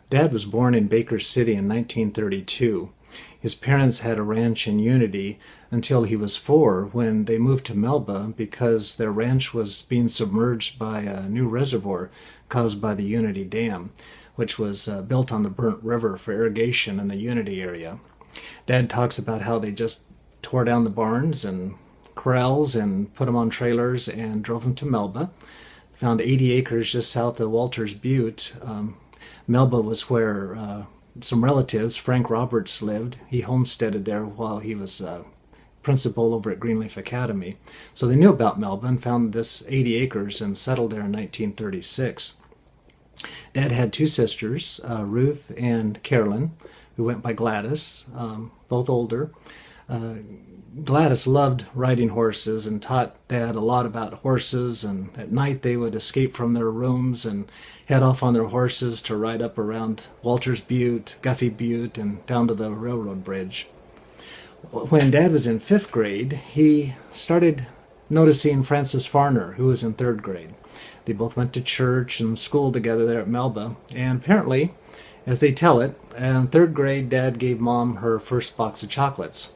Dad was born in Baker City in 1932. His parents had a ranch in Unity until he was 4 when they moved to Melba because their ranch was being submerged by a new reservoir caused by the Unity Dam, which was built on the Burnt River for irrigation in the Unity area. Dad talks about how they just tore down the barns and corrals and put them on trailers and drove them to Melba. Found 80 acres just south of Walters Butte. Melba was where some relatives, Frank Roberts, lived. He homesteaded there while he was principal over at Greenleaf Academy. So they knew about Melba and found this 80 acres and settled there in 1936. Dad had 2 sisters, Ruth and Carolyn, who went by Gladys, both older. Gladys loved riding horses and taught Dad a lot about horses, and at night they would escape from their rooms and head off on their horses to ride up around Walters Butte, Guffey Butte, and down to the railroad bridge. When Dad was in 5th grade, he started noticing Frances Farner, who was in 3rd grade. They both went to church and school together there at Melba, and apparently, as they tell it, in 3rd grade, Dad gave Mom her first box of chocolates.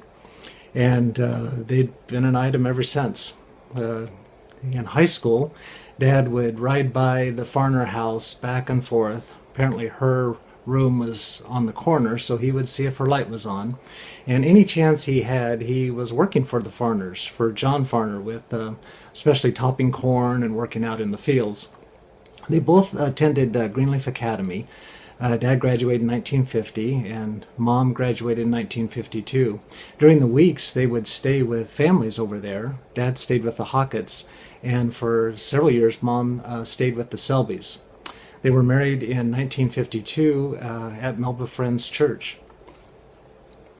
And they'd been an item ever since. In high school, Dad would ride by the Farner house back and forth. Apparently her room was on the corner, so he would see if her light was on. And any chance he had, he was working for the Farners, for John Farner, with especially topping corn and working out in the fields. They both attended Greenleaf Academy. Dad graduated in 1950 and Mom graduated in 1952. During the weeks, they would stay with families over there. Dad stayed with the Hockett's, and for several years, Mom stayed with the Selbys. They were married in 1952 at Melba Friends Church.